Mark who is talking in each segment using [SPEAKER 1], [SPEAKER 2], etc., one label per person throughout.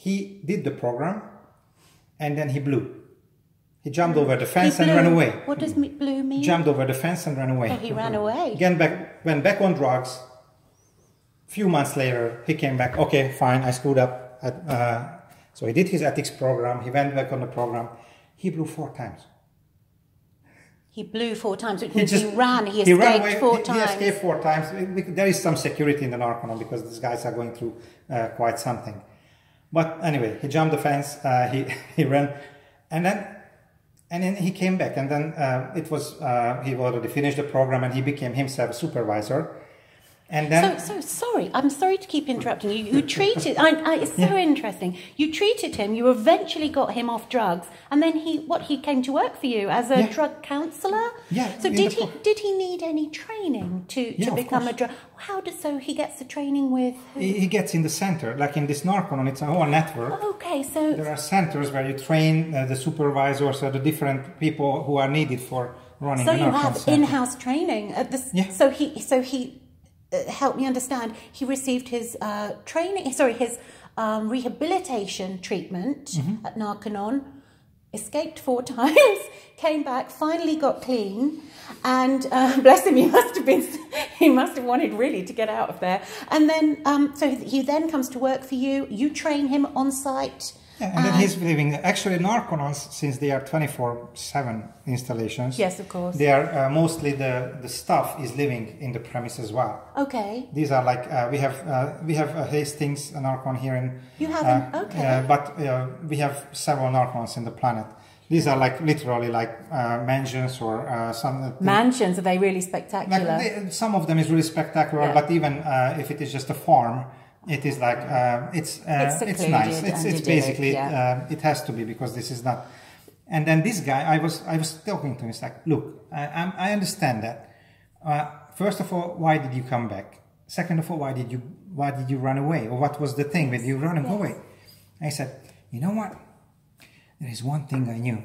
[SPEAKER 1] he did the program, and then he blew. He jumped over the fence and ran away.
[SPEAKER 2] What does blue mean?
[SPEAKER 1] Jumped over the fence and ran away.
[SPEAKER 2] Oh, he ran away.
[SPEAKER 1] Again, went back on drugs. A few months later, he came back. Okay, fine, I screwed up. So he did his ethics program. He went back on the program. He blew 4 times.
[SPEAKER 2] He blew 4 times, which means he escaped 4 times.
[SPEAKER 1] He escaped 4 times. There is some security in the Narconon because these guys are going through quite something. But anyway, he jumped the fence. He ran, and then he came back. And then he already finished the program, and he became himself a supervisor. And then,
[SPEAKER 2] so sorry. I'm sorry to keep interrupting you. You treated. It's so interesting. You treated him. You eventually got him off drugs, and then he came to work for you as a drug counsellor.
[SPEAKER 1] Yeah.
[SPEAKER 2] So did he need any training to become a drug? So he gets the training with? Who?
[SPEAKER 1] He gets in the center, like in this Narconon. It's a whole network.
[SPEAKER 2] Okay, so
[SPEAKER 1] there are centers where you train the supervisors or the different people who are needed for running.
[SPEAKER 2] So
[SPEAKER 1] the
[SPEAKER 2] you
[SPEAKER 1] Narconon
[SPEAKER 2] have
[SPEAKER 1] center.
[SPEAKER 2] in-house training at this. Yeah. So he. Help me understand. He received his his rehabilitation treatment at Narconon, escaped 4 times, came back, finally got clean, and bless him, he must have wanted really to get out of there. And then, so he then comes to work for you. You train him on site.
[SPEAKER 1] Yeah, and then he's living. Actually, Narconons, since they are 24/7 installations.
[SPEAKER 2] Yes, of course.
[SPEAKER 1] They are mostly the staff is living in the premise as well.
[SPEAKER 2] Okay.
[SPEAKER 1] These are like we have Hastings, a Narcon here in.
[SPEAKER 2] You have okay.
[SPEAKER 1] But we have several Narcons in the planet. These are like literally like mansions or some.
[SPEAKER 2] Mansions, are they really spectacular?
[SPEAKER 1] Some of them is really spectacular, yeah. But even if it is just a farm. It is like it's nice. It's basically it has to be because this is not. And then this guy, I was talking to him. It's like, look, I understand that. First of all, why did you come back? Second of all, why did you run away? Or what was the thing with you running away? I said, you know what? There is one thing I knew.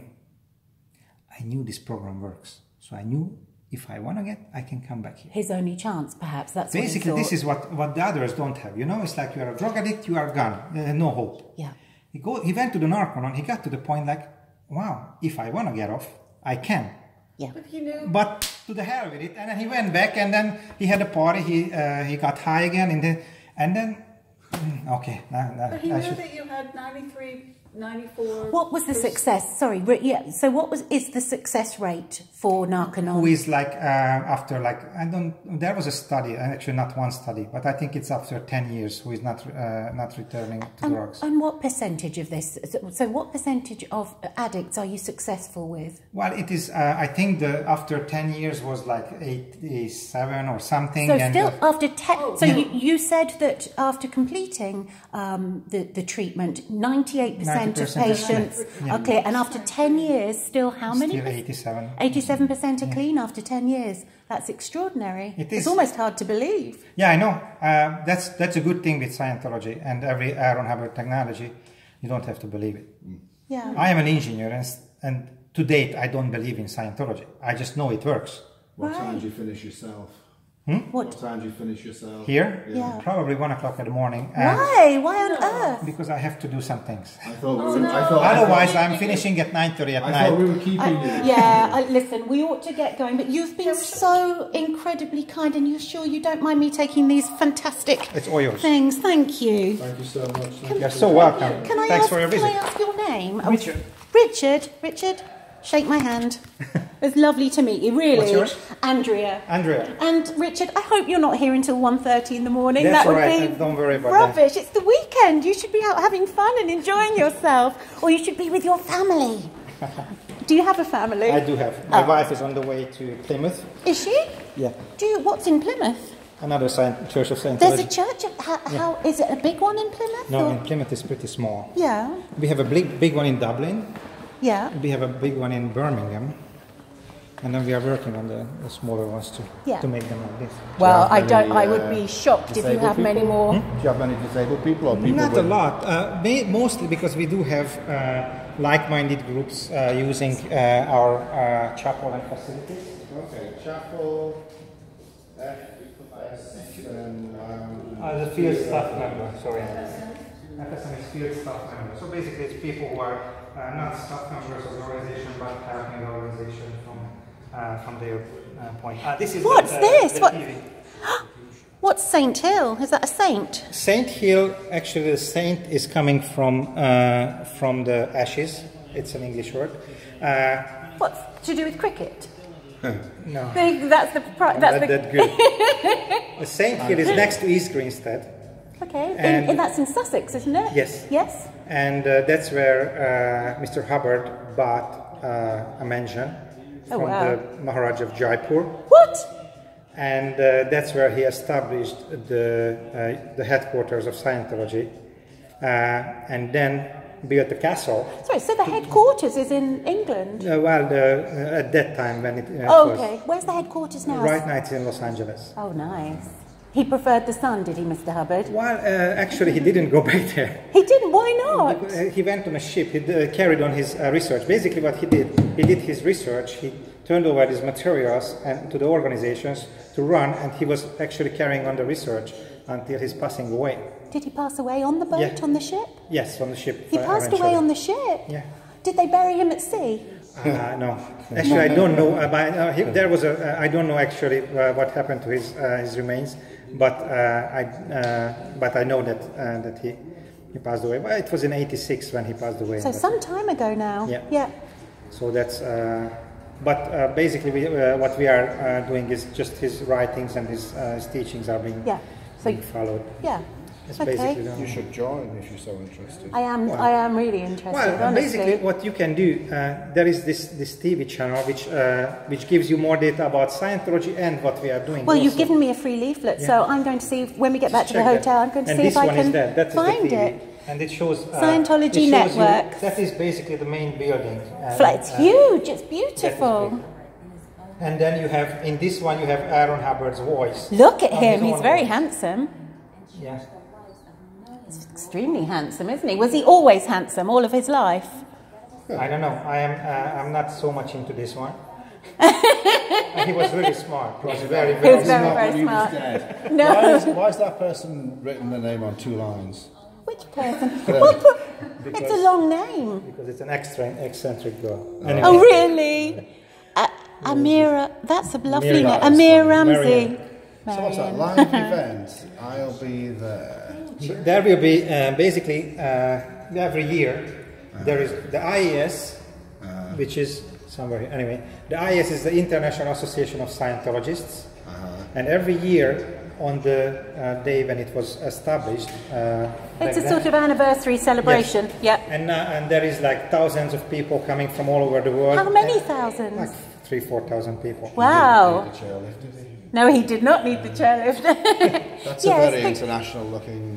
[SPEAKER 1] I knew this program works, so I knew. If I want to I can come back here.
[SPEAKER 2] His only chance, perhaps. That's
[SPEAKER 1] basically this is what the others don't have. You know, it's like you are a drug addict, you are gone. No hope.
[SPEAKER 2] Yeah.
[SPEAKER 1] He went to the Narconon. He got to the point like, wow, if I want to get off, I can.
[SPEAKER 2] Yeah.
[SPEAKER 1] But to the hell with it. And then he went back, and then he had a party. He got high again, and then okay.
[SPEAKER 3] But he knew that you had 94.
[SPEAKER 2] What was the success? Sorry, yeah. So is the success rate for Narconon?
[SPEAKER 1] Who is like after like there was a study, actually not one study, but I think it's after 10 years who is not returning to drugs.
[SPEAKER 2] And what percentage of this? So what percentage of addicts are you successful with?
[SPEAKER 1] Well, it is. I think after 10 years was like 87 or something.
[SPEAKER 2] So still after 10. So you said that after completing the treatment, 98% of patients are clear, and after 10 years, still how many?
[SPEAKER 1] Still 87.
[SPEAKER 2] 87% are clean after 10 years. That's extraordinary.
[SPEAKER 1] It is.
[SPEAKER 2] It's almost hard to believe.
[SPEAKER 1] Yeah, I know. That's a good thing with Scientology and every Aaron Hubbard technology. You don't have to believe it.
[SPEAKER 2] Yeah.
[SPEAKER 1] I am an engineer, and to date, I don't believe in Scientology. I just know it works.
[SPEAKER 4] What time do you finish yourself?
[SPEAKER 2] What
[SPEAKER 4] time do you finish yourself?
[SPEAKER 1] Here?
[SPEAKER 2] Yeah.
[SPEAKER 1] Probably 1 o'clock in the morning.
[SPEAKER 2] Why? Why on earth?
[SPEAKER 1] Because I have to do some things.
[SPEAKER 4] Otherwise,
[SPEAKER 1] I'm finishing at 9:30 at night.
[SPEAKER 4] I thought we were keeping you.
[SPEAKER 2] Listen, we ought to get going, but you've been so incredibly kind, and you're sure you don't mind me taking these fantastic things. Thank you.
[SPEAKER 4] Thank you so much.
[SPEAKER 1] You're so welcome.
[SPEAKER 2] Thanks for your visit. Can I ask your name?
[SPEAKER 1] Richard.
[SPEAKER 2] Richard, shake my hand. It's lovely to meet you, really.
[SPEAKER 1] What's yours?
[SPEAKER 2] Andrea.
[SPEAKER 1] And
[SPEAKER 2] Richard, I hope you're not here until 1:30 in the morning.
[SPEAKER 1] That's
[SPEAKER 2] that would
[SPEAKER 1] right.
[SPEAKER 2] be
[SPEAKER 1] Don't worry about
[SPEAKER 2] rubbish. It's the weekend. You should be out having fun and enjoying yourself. Or you should be with your family. Do you have a family?
[SPEAKER 1] I do have. My wife is on the way to Plymouth.
[SPEAKER 2] Is she?
[SPEAKER 1] Yeah.
[SPEAKER 2] What's in Plymouth?
[SPEAKER 1] Another Church of Scientology.
[SPEAKER 2] There's a church. How is it a big one in Plymouth?
[SPEAKER 1] No, in Plymouth it's pretty small.
[SPEAKER 2] Yeah.
[SPEAKER 1] We have a big one in Dublin.
[SPEAKER 2] Yeah.
[SPEAKER 1] We have a big one in Birmingham. And then we are working on the smaller ones to make them like this.
[SPEAKER 2] Well, I would be shocked if you have many more.
[SPEAKER 4] Do you have many disabled people or people?
[SPEAKER 1] Not a lot. Mostly because we do have like-minded groups using our chapel and facilities.
[SPEAKER 4] Okay, chapel.
[SPEAKER 1] The field staff member. Sorry. FSM is field staff members. So basically, it's people who are not staff members of the organization, but helping the organization from their point. This is
[SPEAKER 2] What's this? What?
[SPEAKER 1] TV.
[SPEAKER 2] What's Saint Hill? Is that a saint?
[SPEAKER 1] Saint Hill, actually, the saint is coming from the ashes. It's an English word.
[SPEAKER 2] What's to do with cricket?
[SPEAKER 1] No.
[SPEAKER 2] That's
[SPEAKER 1] That's good. The Saint Hill is next to East Grinstead.
[SPEAKER 2] Okay, and that's in Sussex, isn't it?
[SPEAKER 1] Yes.
[SPEAKER 2] Yes.
[SPEAKER 1] And that's where Mr. Hubbard bought a mansion from the Maharaj of Jaipur.
[SPEAKER 2] What?
[SPEAKER 1] And that's where he established the headquarters of Scientology, and then built the castle.
[SPEAKER 2] Sorry, so the headquarters is in England?
[SPEAKER 1] At that time when it
[SPEAKER 2] okay. Where's the headquarters now?
[SPEAKER 1] Right now it's in Los Angeles.
[SPEAKER 2] Oh, nice. He preferred the sun, did he, Mr. Hubbard?
[SPEAKER 1] Well, actually he didn't go back there.
[SPEAKER 2] He didn't? Why not?
[SPEAKER 1] He went on a ship. He carried on his research. Basically what he did his research. He turned over his materials to the organizations to run, and he was actually carrying on the research until his passing away.
[SPEAKER 2] Did he pass away on the boat, on the ship?
[SPEAKER 1] Yes, on the ship.
[SPEAKER 2] He passed away on the ship?
[SPEAKER 1] Yeah.
[SPEAKER 2] Did they bury him at sea?
[SPEAKER 1] No. Actually, I don't know. There was I don't know actually what happened to his remains, but I know that he passed away. Well, it was in '86 when he passed away.
[SPEAKER 2] So some time ago now.
[SPEAKER 1] Yeah.
[SPEAKER 2] Yeah.
[SPEAKER 1] So that's. But basically, what we are doing is just his writings and his teachings are being followed.
[SPEAKER 2] Yeah.
[SPEAKER 1] Okay.
[SPEAKER 4] You should join if you're so interested.
[SPEAKER 2] I am really interested.
[SPEAKER 1] Well,
[SPEAKER 2] honestly.
[SPEAKER 1] basically, what you can do, there is this TV channel which gives you more data about Scientology and what we are doing.
[SPEAKER 2] Well, you've given me a free leaflet, so I'm going to see when we get back to the hotel. I'm going to see if I can find it.
[SPEAKER 1] And it shows
[SPEAKER 2] Scientology Network.
[SPEAKER 1] That is basically the main building.
[SPEAKER 2] It's huge. It's beautiful.
[SPEAKER 1] And then you have in this one you have Aaron Hubbard's voice.
[SPEAKER 2] Look at him. He's very handsome.
[SPEAKER 1] Yes.
[SPEAKER 2] He's extremely handsome, isn't he? Was he always handsome all of his life?
[SPEAKER 1] I don't know. I'm not so much into this one. He was really smart. He was very, very smart.
[SPEAKER 2] Very smart.
[SPEAKER 4] No. Why is that person written the name on 2 lines?
[SPEAKER 2] Which person? It's a long name.
[SPEAKER 1] Because it's an eccentric girl.
[SPEAKER 2] Anyway. Oh, really? Amira, that's a lovely name. Amir Ramsey.
[SPEAKER 4] So what's that, live event? I'll be there.
[SPEAKER 1] There will be, basically, every year, there is the IES, which is somewhere here. Anyway, the IES is the International Association of Scientologists. And every year, on the day when it was established.
[SPEAKER 2] It's a sort of anniversary celebration.
[SPEAKER 1] Yes. Yeah. And there is like thousands of people coming from all over the world.
[SPEAKER 2] How many thousands?
[SPEAKER 1] Like 3,000-4,000 people.
[SPEAKER 2] Wow. No, he did not need the chairlift.
[SPEAKER 4] That's a very international looking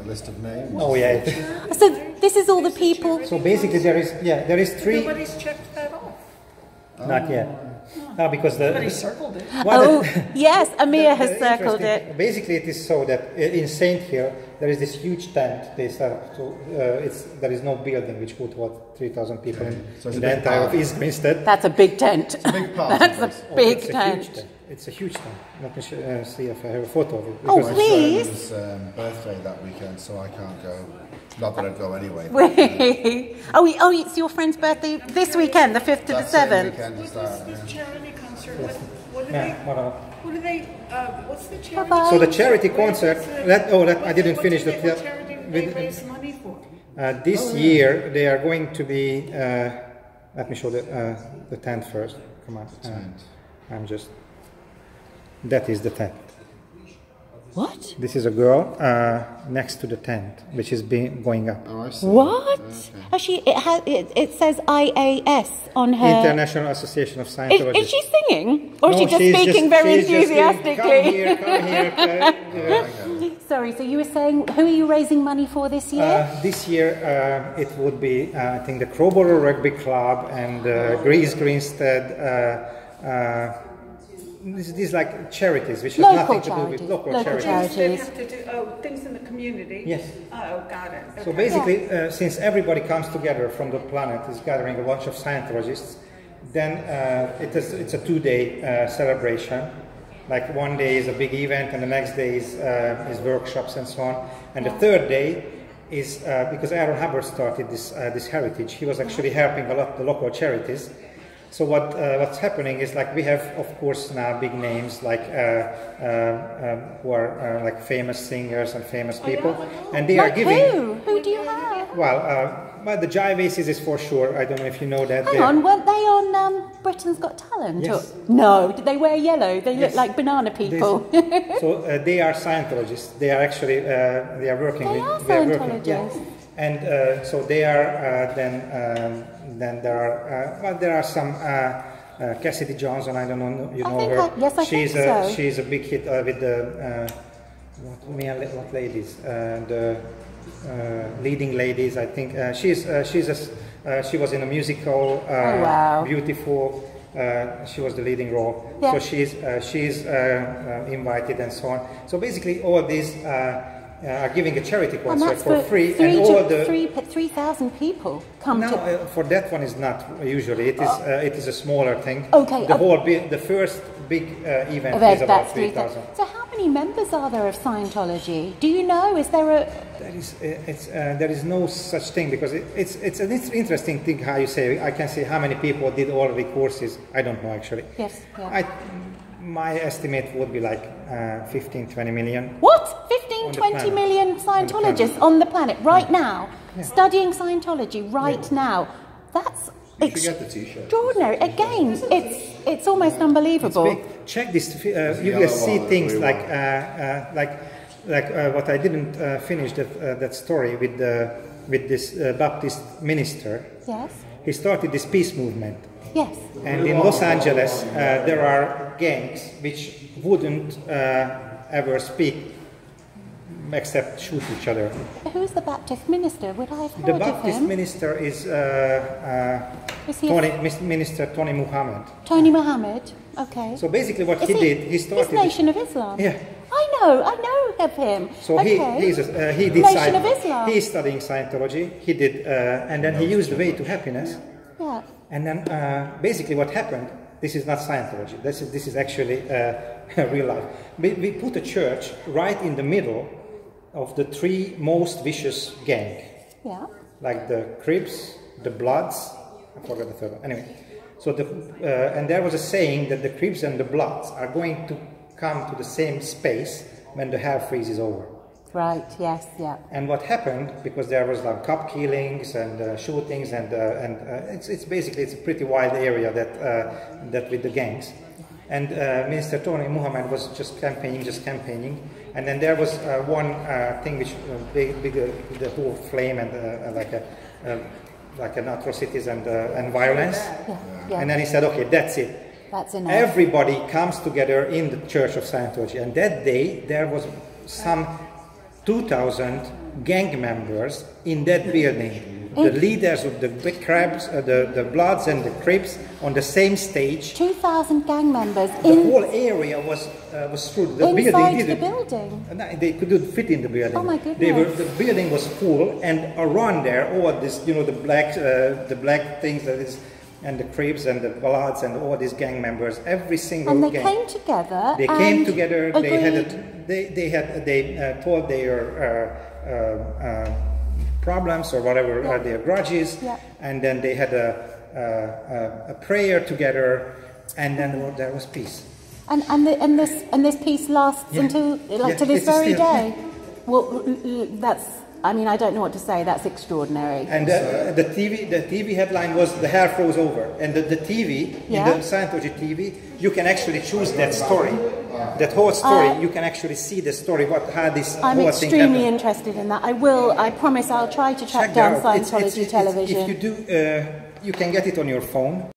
[SPEAKER 4] list of names.
[SPEAKER 1] Oh yeah.
[SPEAKER 2] So this is all the people.
[SPEAKER 1] So basically there is 3.
[SPEAKER 3] Nobody's checked that off.
[SPEAKER 1] Not yet. No, because
[SPEAKER 3] Somebody circled it.
[SPEAKER 2] Yes, Amir has circled it.
[SPEAKER 1] Basically, it is so that in Saint Hill there is this huge tent they set up. So there is no building which could hold 3,000 people in the entire of East Grinstead.
[SPEAKER 2] That's a big tent.
[SPEAKER 4] It's a big part.
[SPEAKER 2] That's a big tent.
[SPEAKER 1] It's a huge tent. Let me see if I have a photo of it.
[SPEAKER 2] Oh, please.
[SPEAKER 4] It's birthday that weekend, so I can't go. Not that I'd go anyway.
[SPEAKER 2] Oh, it's your friend's birthday this weekend, the 5th to the 7th.
[SPEAKER 3] This charity concert. What do they? What's the charity?
[SPEAKER 2] Bye-bye.
[SPEAKER 1] So the charity concert. I didn't finish the.
[SPEAKER 3] What charity do they raise money for?
[SPEAKER 1] This year they are going to be. Let me show the tent first. Come on. I'm just. That is the tent.
[SPEAKER 2] What?
[SPEAKER 1] This is a girl next to the tent, which is going up.
[SPEAKER 4] Oh, I see.
[SPEAKER 2] What? Okay. It says IAS on her.
[SPEAKER 1] International Association of Scientologists.
[SPEAKER 2] Is she singing, or is she just speaking very enthusiastically?
[SPEAKER 1] Come here.
[SPEAKER 2] Sorry. So you were saying, who are you raising money for this year?
[SPEAKER 1] This year it would be, I think, the Crowborough Rugby Club and East Grinstead. These like charities, which has nothing to do with local charities.
[SPEAKER 3] They have to do things in the community.
[SPEAKER 1] Yes.
[SPEAKER 3] Oh, got it. Okay.
[SPEAKER 1] So basically, since everybody comes together from the planet, is gathering a bunch of Scientologists, then it's a 2-day celebration. Like one day is a big event, and the next day is workshops and so on. And the third day is because Aaron Hubbard started this heritage. He was actually helping a lot the local charities. So what's happening is like we have, of course, now big names like who are like famous singers and famous people, and they are giving.
[SPEAKER 2] Who do you have?
[SPEAKER 1] Well, the Jive Aces is for sure. I don't know if you know that.
[SPEAKER 2] Hang on, weren't they on Britain's Got Talent?
[SPEAKER 1] Yes.
[SPEAKER 2] No, did they wear yellow? They look like banana people.
[SPEAKER 1] So they are Scientologists. They are actually they are working.
[SPEAKER 2] They are Scientologists.
[SPEAKER 1] And so they are then there are some Cassidy Johnson. I don't know you know her.
[SPEAKER 2] Yes, I think so.
[SPEAKER 1] She's a big hit with the what ladies the leading ladies. I think she was in a musical. Beautiful. She was the leading role. Yeah. So she's invited and so on. So basically, all these. Are giving a charity concert for free, and all the
[SPEAKER 2] 3,000 people come.
[SPEAKER 1] No, for that one is not usually. It is a smaller thing.
[SPEAKER 2] Okay.
[SPEAKER 1] The first big event is about 3,000.
[SPEAKER 2] So how many members are there of Scientology? Do you know? Is there a?
[SPEAKER 1] There is no such thing because it's an interesting thing how you say. I can say how many people did all the courses. I don't know actually.
[SPEAKER 2] Yes. Yeah.
[SPEAKER 1] My estimate would be like 15, 20 million.
[SPEAKER 2] What? 15, 20 million Scientologists on the planet right now, studying Scientology right now. That's extraordinary. Again, it's almost unbelievable.
[SPEAKER 1] Check this. You will see things like what I didn't finish that story with this Baptist minister.
[SPEAKER 2] Yes.
[SPEAKER 1] He started this peace movement.
[SPEAKER 2] Yes.
[SPEAKER 1] And in Los Angeles, there are gangs which wouldn't ever speak except shoot each other.
[SPEAKER 2] Who's the Baptist minister? Would I have heard
[SPEAKER 1] the
[SPEAKER 2] of him?
[SPEAKER 1] The Baptist minister is Minister Tony Muhammad.
[SPEAKER 2] Tony Muhammad, okay.
[SPEAKER 1] So basically what he did, he started...
[SPEAKER 2] His Nation of Islam?
[SPEAKER 1] Yeah.
[SPEAKER 2] I know of him.
[SPEAKER 1] So he did
[SPEAKER 2] Nation of Islam.
[SPEAKER 1] He is studying Scientology. He did, and then he used the way to happiness.
[SPEAKER 2] Yeah.
[SPEAKER 1] And then basically what happened, this is not Scientology, this is actually real life. We put a church right in the middle of the three most vicious gang.
[SPEAKER 2] Yeah.
[SPEAKER 1] Like the Crips, the Bloods, I forgot the third one. Anyway, so and there was a saying that the Crips and the Bloods are going to come to the same space when the hell freeze is over.
[SPEAKER 2] Right, yes, yeah.
[SPEAKER 1] And what happened, because there was like cop killings and shootings and it's basically a pretty wild area that with the gangs. And Minister Tony Muhammad was just campaigning. And then there was one thing which the whole flame and like an atrocities and violence.
[SPEAKER 2] Yeah.
[SPEAKER 1] And then he said, okay, that's it.
[SPEAKER 2] That's enough.
[SPEAKER 1] Everybody comes together in the Church of Scientology. And that day there was some 2,000 gang members in that building. The leaders of the big crabs, the Bloods and the Crips on the same stage.
[SPEAKER 2] 2,000 gang members.
[SPEAKER 1] The whole area was full.
[SPEAKER 2] Inside the building?
[SPEAKER 1] They couldn't fit in the building.
[SPEAKER 2] Oh my goodness.
[SPEAKER 1] The building was full, and around there, all this, the black things that is, and the Crips and the Bloods and all these gang members, every single gang.
[SPEAKER 2] And they came together.
[SPEAKER 1] They came together. They told their problems or whatever their grudges, and then they had a prayer together, and then there was peace.
[SPEAKER 2] And this peace lasts until to this very day. Well, that's. I mean, I don't know what to say. That's extraordinary.
[SPEAKER 1] And the TV headline was "The hell froze over," and the TV in the Scientology TV, you can actually choose that story. That whole story, you can actually see the story, how this whole thing happened.
[SPEAKER 2] I'm extremely interested in that. I promise I'll try to track down Scientology television.
[SPEAKER 1] If you do, you can get it on your phone.